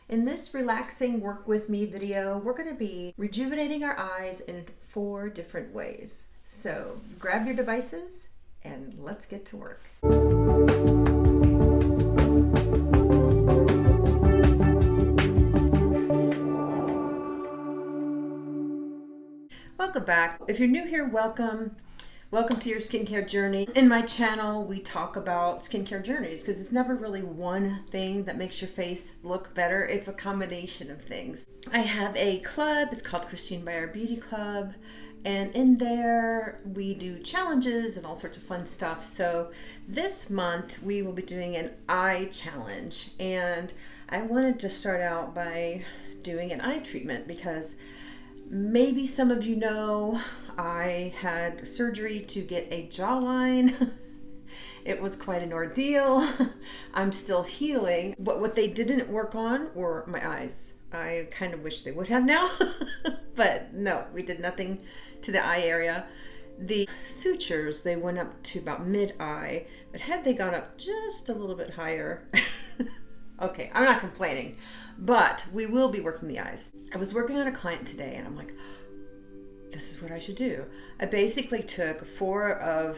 In this relaxing work with me video, we're going to be rejuvenating our eyes in 4 different ways. So grab your devices and let's get to work. Welcome back. If you're new here, welcome. Welcome to your skincare journey. In my channel, we talk about skincare journeys because it's never really one thing that makes your face look better. It's a combination of things. I have a club. It's called Christine Byer Beauty Club. And in there, we do challenges and all sorts of fun stuff. So this month, we will be doing an eye challenge. And I wanted to start out by doing an eye treatment because maybe some of you know I had surgery to get a jawline. It was quite an ordeal. I'm still healing. But what they didn't work on were my eyes. I kind of wish they would have now. But no, we did nothing to the eye area. The sutures, they went up to about mid-eye, but had they gone up just a little bit higher, okay, I'm not complaining, but we will be working the eyes. I was working on a client today and I'm like, this is what I should do. I basically took 4 of,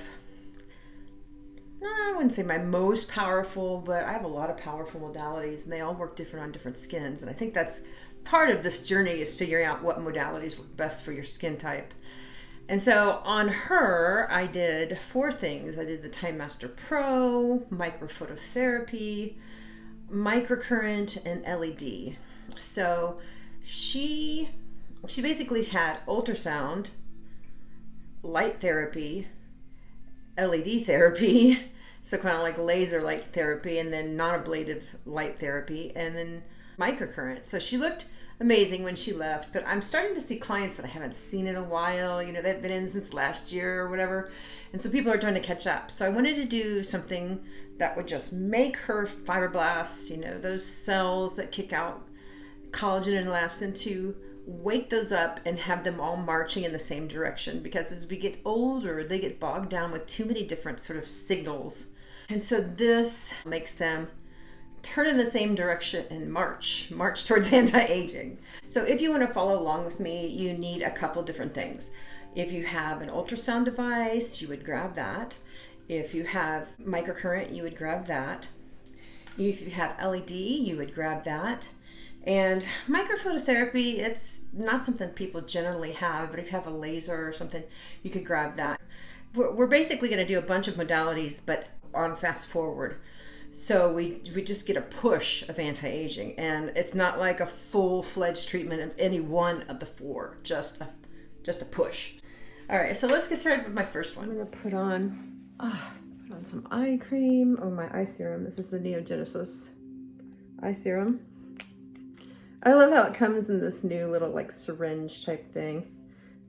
I wouldn't say my most powerful, but I have a lot of powerful modalities and they all work different on different skins. And I think that's part of this journey, is figuring out what modalities work best for your skin type. And so on her, I did 4 things. I did the Time Master Pro, microphototherapy, microcurrent, and LED. So she basically had ultrasound, light therapy, LED therapy, so kind of like laser light therapy, and then non-ablative light therapy, and then microcurrent. So she looked amazing when she left, but I'm starting to see clients that I haven't seen in a while. You know, they've been in since last year or whatever, and so people are trying to catch up. So I wanted to do something that would just make her fibroblasts, you know, those cells that kick out collagen and elastin, to wake those up and have them all marching in the same direction, because as we get older, they get bogged down with too many different sort of signals. And so this makes them turn in the same direction and march towards anti-aging. So if you want to follow along with me, you need a couple different things. If you have an ultrasound device, you would grab that. If you have microcurrent, you would grab that. If you have LED, you would grab that. And microphototherapy, it's not something people generally have, but if you have a laser or something, you could grab that. We're basically going to do a bunch of modalities, but on fast forward. So we just get a push of anti-aging, and it's not like a full-fledged treatment of any one of the 4, just a push. All right, so let's get started with my first one. I'm going to put on some eye cream, or my eye serum. This is the NeoGenesis Eye Serum. I love how it comes in this new little like syringe type thing.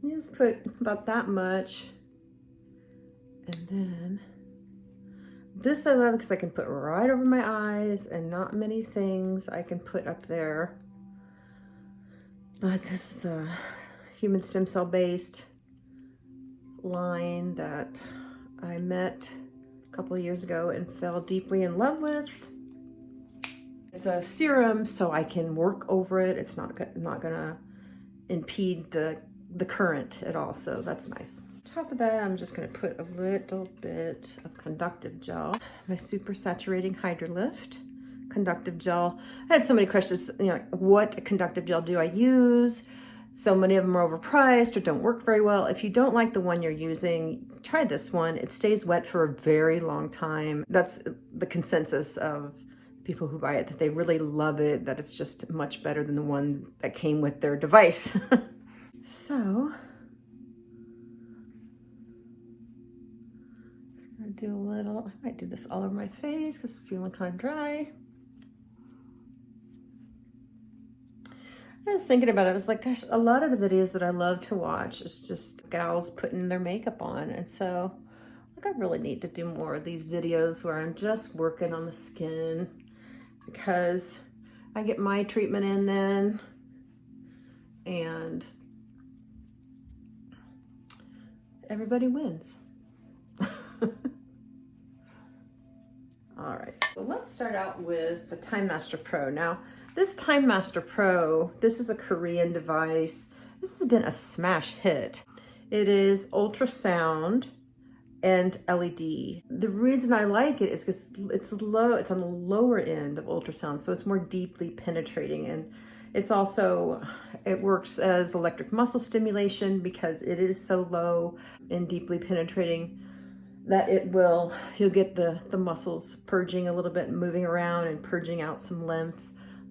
You just put about that much. And then this I love because I can put right over my eyes, and not many things I can put up there. But this is a human stem cell based line that I met a couple of years ago and fell deeply in love with. It's a serum, so I can work over it. It's not gonna impede the current at all, so that's nice. On top of that, I'm just gonna put a little bit of conductive gel. My super saturating Hydrolift conductive gel. I had so many questions, you know, what conductive gel do I use? So many of them are overpriced or don't work very well. If you don't like the one you're using, try this one. It stays wet for a very long time. That's the consensus of people who buy it, that they really love it, that it's just much better than the one that came with their device. So, just gonna do a little, I might do this all over my face because I'm feeling kind of dry. I was thinking about it, I was like, gosh, a lot of the videos that I love to watch is just gals putting their makeup on, and so like I really need to do more of these videos where I'm just working on the skin, because I get my treatment in then, and everybody wins. All right, so let's start out with the Time Master Pro. Now, This Time Master Pro, this is a Korean device. This has been a smash hit. It is ultrasound and LED. The reason I like it is because it's low, it's on the lower end of ultrasound, so it's more deeply penetrating, and it's also, it works as electric muscle stimulation because it is so low and deeply penetrating that you'll get the muscles purging a little bit, moving around and purging out some lymph.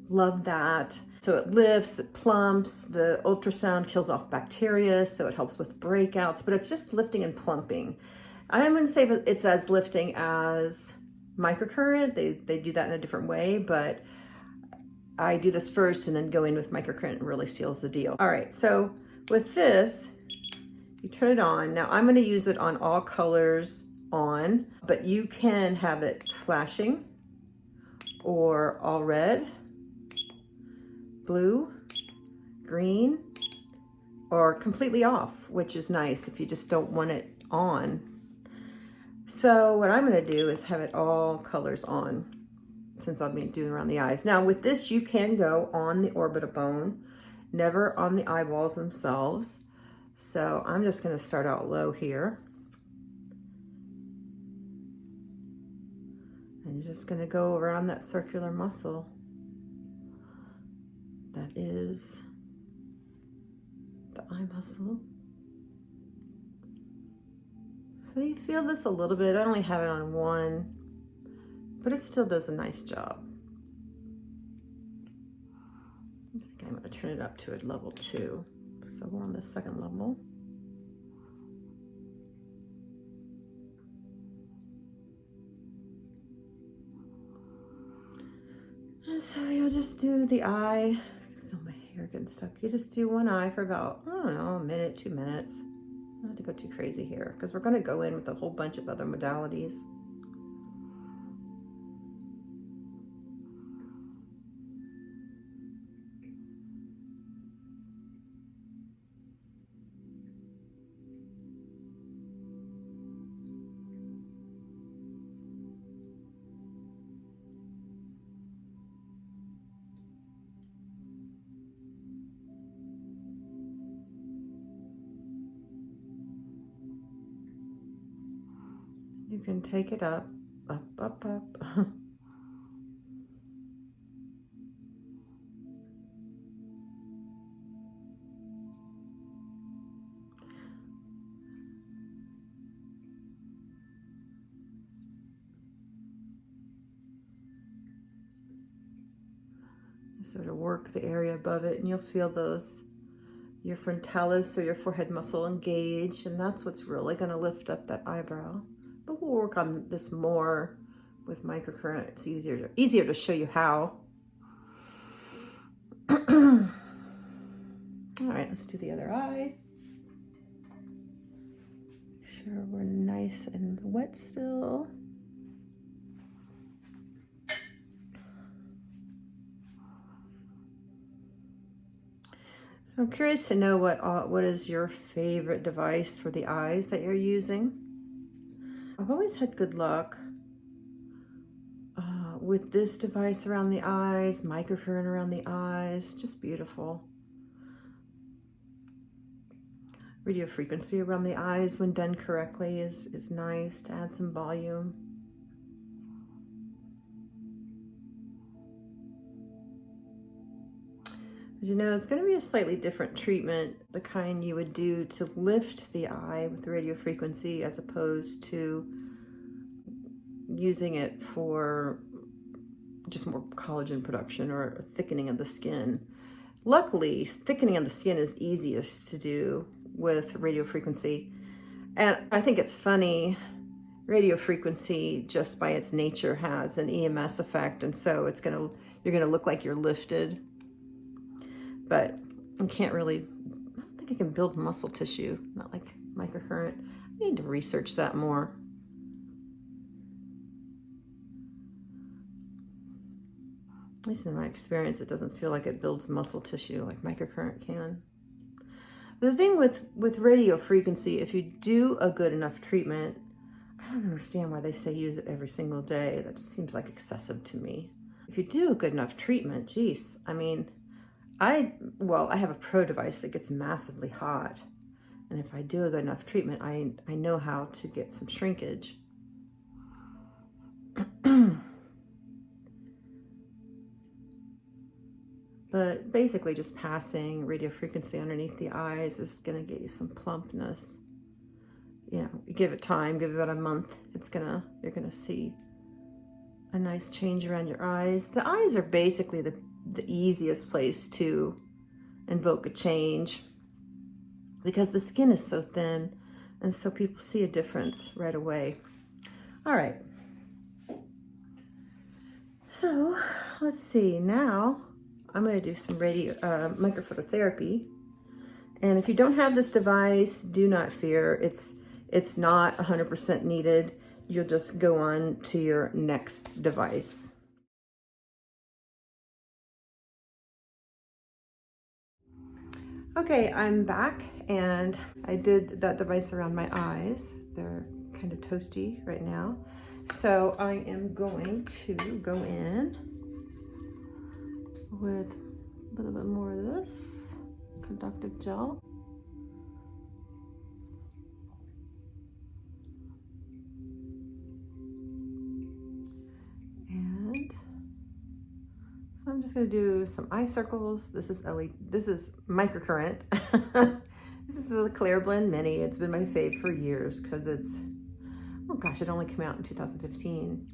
Love that. So it lifts, it plumps, the ultrasound kills off bacteria, so it helps with breakouts, but it's just lifting and plumping. I wouldn't say that it's as lifting as microcurrent. They do that in a different way, but I do this first and then go in with microcurrent and really seals the deal. All right, so with this, you turn it on. Now I'm gonna use it on all colors on, but you can have it flashing or all red, blue, green, or completely off, which is nice if you just don't want it on. So what I'm gonna do is have it all colors on, since I'll be doing around the eyes. Now with this, you can go on the orbita bone, never on the eyeballs themselves. So I'm just gonna start out low here. And you're just gonna go around that circular muscle. That is the eye muscle. So you feel this a little bit. I only have it on one, but it still does a nice job. I think I'm gonna turn it up to a level 2. So we're on the second level. And so you'll just do the eye. I feel my hair getting stuck. You just do one eye for about, I don't know, a minute, 2 minutes. Not to go too crazy here, because we're gonna go in with a whole bunch of other modalities. You can take it up, up, up, up. Sort of work the area above it, and you'll feel your frontalis or your forehead muscle engage, and that's what's really going to lift up that eyebrow. But we'll work on this more with microcurrent. It's easier to show you how. All right, let's do the other eye. Make sure we're nice and wet still. So I'm curious to know what is your favorite device for the eyes that you're using. I've always had good luck with this device around the eyes, microcurrent around the eyes, just beautiful. Radio frequency around the eyes when done correctly is nice to add some volume. But you know, it's going to be a slightly different treatment, the kind you would do to lift the eye with radio frequency as opposed to using it for just more collagen production or thickening of the skin. Luckily, thickening of the skin is easiest to do with radio frequency. And I think it's funny, radio frequency just by its nature has an EMS effect, and so you're gonna look like you're lifted. But I can't really, I don't think I can build muscle tissue, not like microcurrent. I need to research that more. At least in my experience, it doesn't feel like it builds muscle tissue like microcurrent can. The thing with radio frequency, if you do a good enough treatment, I don't understand why they say use it every single day. That just seems like excessive to me. If you do a good enough treatment, geez, I mean, I have a pro device that gets massively hot. And if I do a good enough treatment, I know how to get some shrinkage. But basically just passing radio frequency underneath the eyes is gonna get you some plumpness. You know, give it time, give it about a month, you're gonna see a nice change around your eyes. The eyes are basically the easiest place to invoke a change because the skin is so thin, and so people see a difference right away. All right. So let's see, now I'm going to do some microphototherapy. And if you don't have this device, do not fear. It's not 100% needed. You'll just go on to your next device. Okay, I'm back, and I did that device around my eyes. They're kind of toasty right now. So I am going to go in with a little bit more of this conductive gel. And so I'm just going to do some eye circles. This is Microcurrent. This is the Clareblend Mini. It's been my fave for years because it's, oh gosh, it only came out in 2015.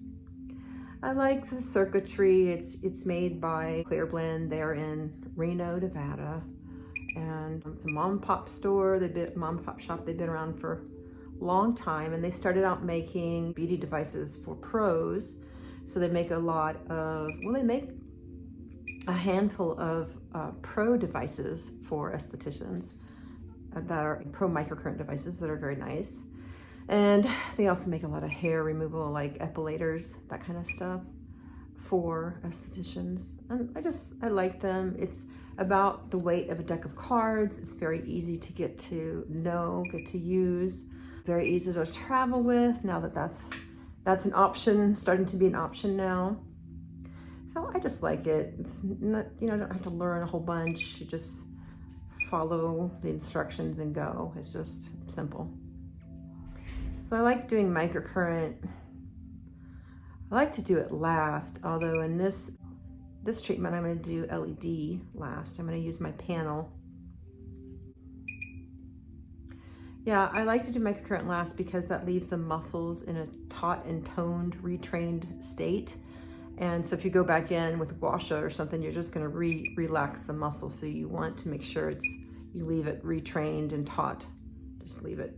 I like the circuitry. It's made by Clareblend. They're in Reno, Nevada. And it's a mom and pop store. Mom and pop shop. They've been around for a long time, and they started out making beauty devices for pros. So they make a lot of, well, they make a handful of pro devices for estheticians that are pro microcurrent devices that are very nice. And they also make a lot of hair removal, like epilators, that kind of stuff for estheticians. And I like them. It's about the weight of a deck of cards. It's very easy to get to know, get to use, very easy to travel with now that that's an option, starting to be an option now. So I just like it. It's not, you know, don't have to learn a whole bunch. You just follow the instructions and go. It's just simple. So I like doing microcurrent. I like to do it last, although in this treatment, I'm going to do LED last. I'm going to use my panel. Yeah, I like to do microcurrent last because that leaves the muscles in a taut and toned, retrained state. And so if you go back in with gua sha or something, you're just going to relax the muscle. So you want to make sure you leave it retrained and taut. Just leave it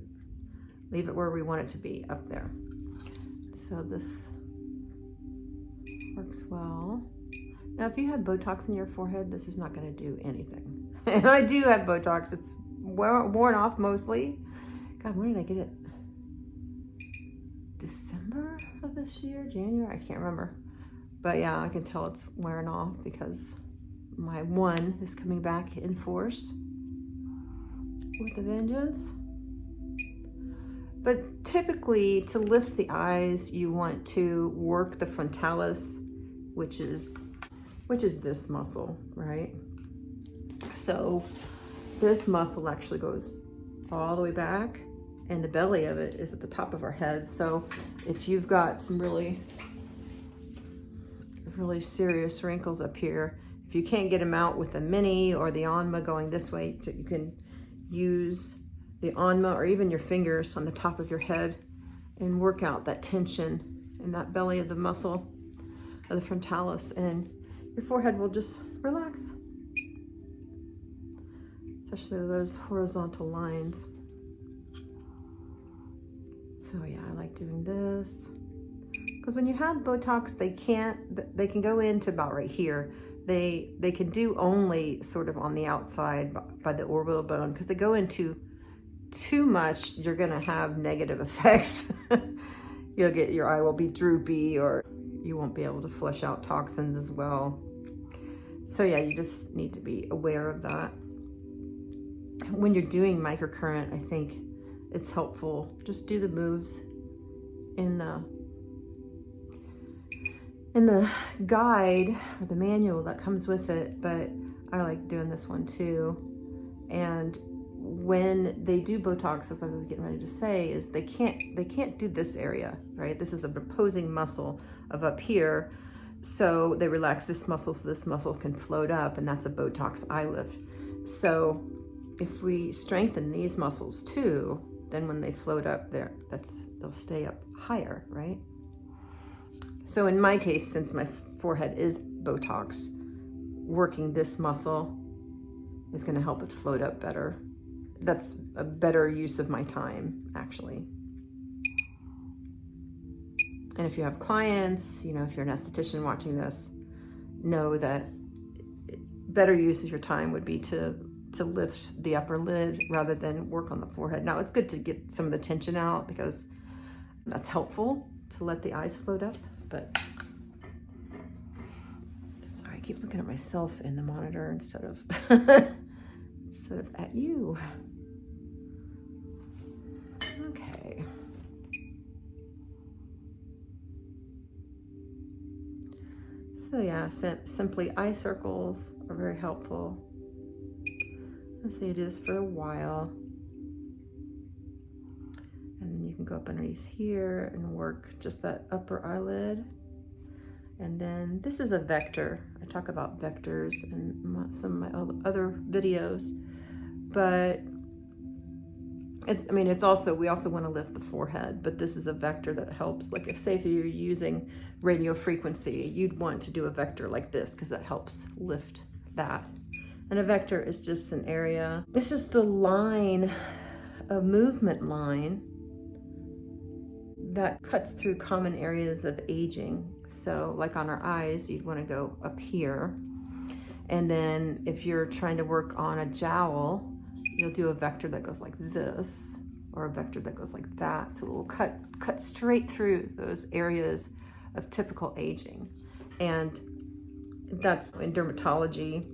where we want it to be, up there. So this works well. Now, if you have Botox in your forehead, this is not going to do anything. And I do have Botox. It's worn off mostly. God, when did I get it? December of this year? January? I can't remember. But yeah, I can tell it's wearing off because my one is coming back in force with a vengeance. But typically, to lift the eyes, you want to work the frontalis, which is this muscle, right? So this muscle actually goes all the way back, and the belly of it is at the top of our head. So if you've got some really serious wrinkles up here, if you can't get them out with the mini or the Onma going this way, you can use the Onma or even your fingers on the top of your head and work out that tension in that belly of the muscle of the frontalis, and your forehead will just relax, especially those horizontal lines. So yeah, I like doing this because when you have Botox, they can go into about right here. They can do only sort of on the outside by the orbital bone, because they go into too much, you're gonna have negative effects. Your eye will be droopy, or you won't be able to flush out toxins as well. So yeah, you just need to be aware of that. When you're doing microcurrent, I think it's helpful. Just do the moves in in the guide or the manual that comes with it, but I like doing this one too. And when they do Botox, as I was getting ready to say, is they can't do this area, right? This is an opposing muscle of up here. So they relax this muscle so this muscle can float up, and that's a Botox eye lift. So if we strengthen these muscles too, then when they float up there, they'll stay up higher, right? So in my case, since my forehead is Botox, working this muscle is going to help it float up better. That's a better use of my time, actually. And if you have clients, you know, if you're an esthetician watching this, know that better use of your time would be to lift the upper lid rather than work on the forehead. Now, it's good to get some of the tension out because that's helpful to let the eyes float up, but sorry, I keep looking at myself in the monitor instead of at you. Okay. So yeah, simply eye circles are very helpful. And so you do this for a while. And then you can go up underneath here and work just that upper eyelid. And then this is a vector. I talk about vectors in some of my other videos, but it's also, we also want to lift the forehead, but this is a vector that helps. Like if you're using radio frequency, you'd want to do a vector like this because it helps lift that. And a vector is just an area. It's just a line, a movement line that cuts through common areas of aging. So like on our eyes, you'd want to go up here. And then if you're trying to work on a jowl, you'll do a vector that goes like this, or a vector that goes like that. So it will cut straight through those areas of typical aging. And that's in dermatology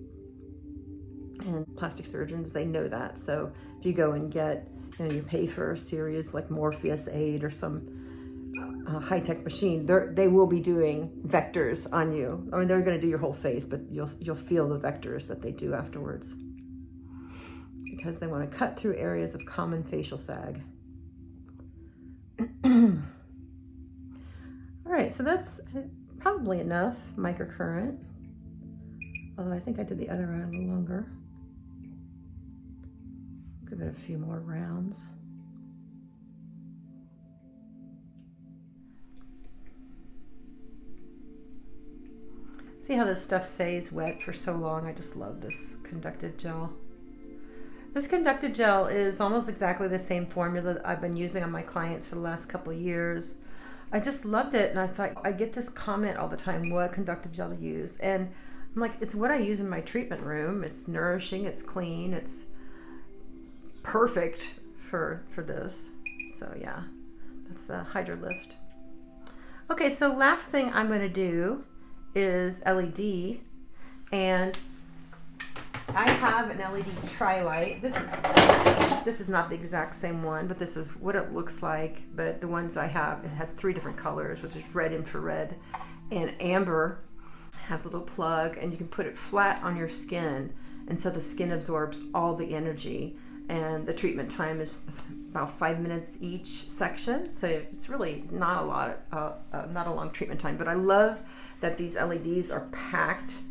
and plastic surgeons, they know that. So if you go and get, you pay for a series like Morpheus 8 or some high-tech machine, they will be doing vectors on you. I mean, they're going to do your whole face, but you'll feel the vectors that they do afterwards, because they want to cut through areas of common facial sag. All right, so that's probably enough microcurrent, although I think I did the other eye a little longer. Give it a few more rounds. See how this stuff stays wet for so long? I just love this conductive gel. This conductive gel is almost exactly the same formula that I've been using on my clients for the last couple of years. I just loved it, and I thought, I get this comment all the time, what conductive gel to use? And I'm like, it's what I use in my treatment room. It's nourishing, it's clean, it's perfect for this. So yeah, that's the Hydra Lift. Okay, so last thing I'm going to do is LED, and I have an LED TriLight. This is not the exact same one, but this is what it looks like. But the ones I have, it has 3 different colors, which is red, infrared, and amber. It has a little plug, and you can put it flat on your skin, and so the skin absorbs all the energy. And the treatment time is about 5 minutes each section, so it's really not a long treatment time. But I love that these LEDs are packed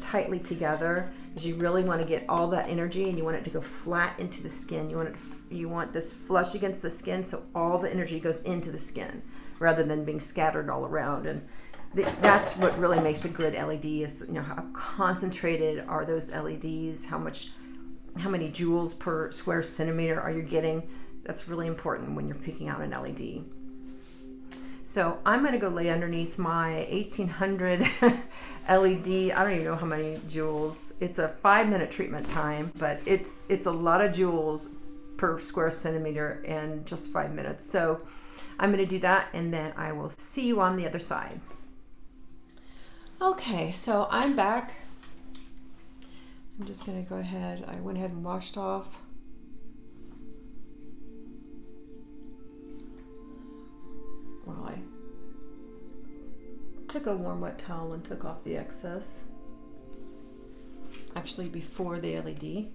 tightly together, because you really want to get all that energy, and you want it to go flat into the skin. You want this flush against the skin, so all the energy goes into the skin rather than being scattered all around. And that's what really makes a good LED, is how concentrated are those LEDs, how many joules per square centimeter are you getting. That's really important when you're picking out an LED. So I'm going to go lay underneath my 1800 LED. I don't even know how many joules. It's a 5-minute treatment time, but it's a lot of joules per square centimeter in just 5 minutes. So I'm going to do that, and then I will see you on the other side. Okay, so I'm back. I'm just going to go ahead. I went ahead and washed off. Well, I took a warm wet towel and took off the excess. Actually before the LED.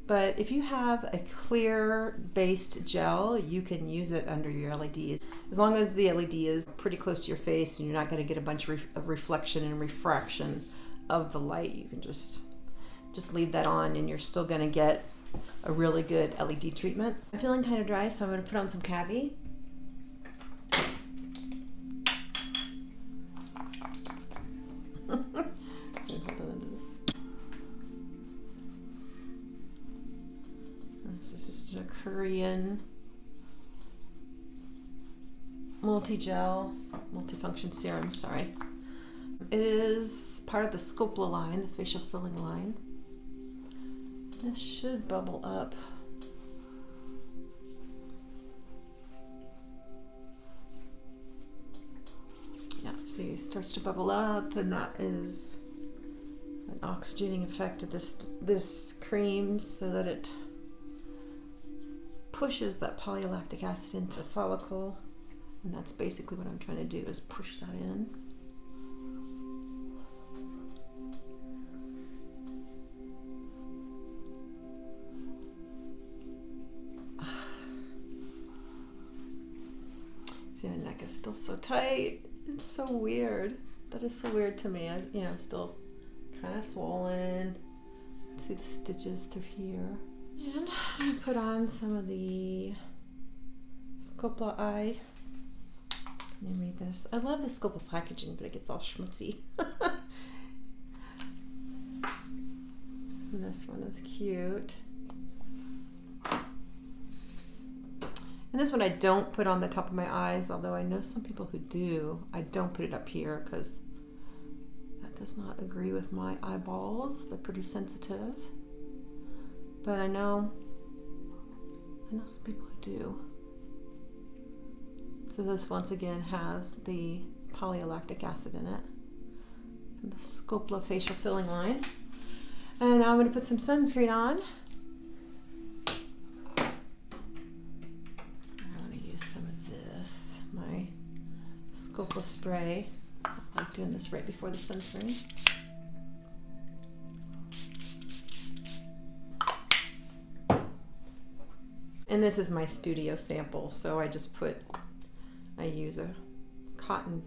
But if you have a clear based gel, you can use it under your LED. As long as the LED is pretty close to your face and you're not going to get a bunch of reflection and refraction of the light, you can just leave that on and you're still going to get a really good LED treatment. I'm feeling kind of dry, so I'm going to put on some Cavi. This is just a Korean multifunction serum, sorry. It is part of the SculPLLA line, the facial filling line. This should bubble up. Yeah, see, it starts to bubble up, and that is an oxygenating effect of this cream so that it pushes that polylactic acid into the follicle. And that's basically what I'm trying to do, is push that in. See, my neck is still so tight. It's so weird. That is so weird to me. I'm still kind of swollen. See the stitches through here. And I put on some of the SculPLLA Eye. Let me read this. I love the SculPLLA packaging, but it gets all schmutzy. And this one is cute. And this one I don't put on the top of my eyes, although I know some people who do. I don't put it up here because that does not agree with my eyeballs. They're pretty sensitive. But I know some people who do. So this once again has the polylactic acid in it. And the SculPLLA facial filling line. And now I'm going to put some sunscreen on. I want to use some of this, my SculPLLA spray. I like doing this right before the sunscreen. And this is my studio sample, so I use a cotton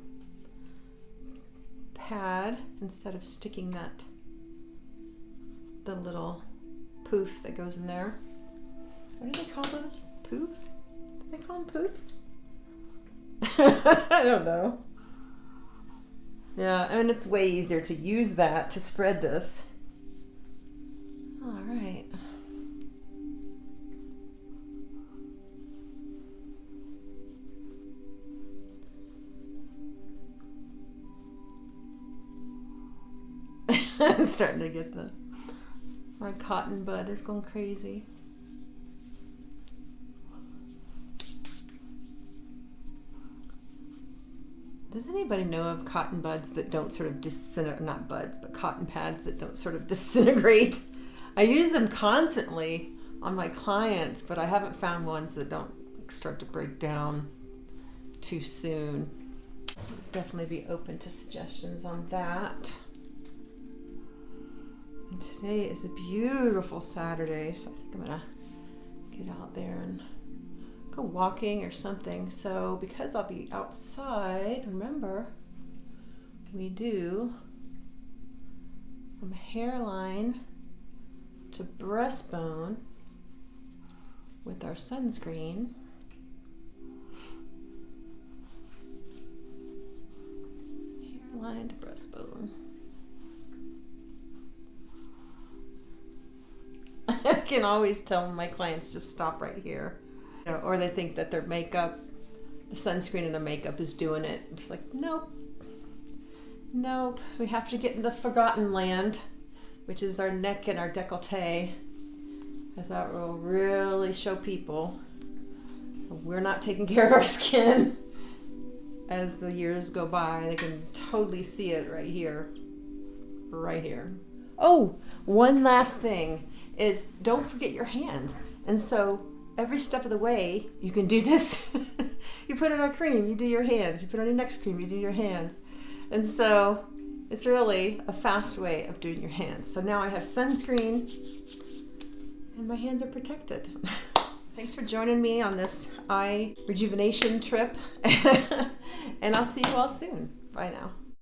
pad instead of sticking the little poof that goes in there. What do they call those? Poof? Do they call them poofs? I don't know. Yeah, I mean, it's way easier to use that to spread this. All right. I'm starting to get my cotton bud is going crazy. Does anybody know of cotton buds that don't sort of disintegrate, not buds, but cotton pads that don't sort of disintegrate? I use them constantly on my clients, but I haven't found ones that don't start to break down too soon. Definitely be open to suggestions on that. And today is a beautiful Saturday, so I think I'm gonna get out there and go walking or something. So because I'll be outside, remember, we do from hairline to breastbone with our sunscreen. Hairline to breastbone. I can always tell my clients just stop right here. Or they think that their makeup, the sunscreen in their makeup is doing it. It's like, nope. Nope. We have to get in the forgotten land, which is our neck and our décolleté, because that will really show people we're not taking care of our skin. As the years go by, they can totally see it right here. Right here. Oh, one last thing is don't forget your hands. And so every step of the way, you can do this. You put on a cream, you do your hands. You put on your next cream, you do your hands. And so it's really a fast way of doing your hands. So now I have sunscreen and my hands are protected. Thanks for joining me on this eye rejuvenation trip. And I'll see you all soon. Bye now.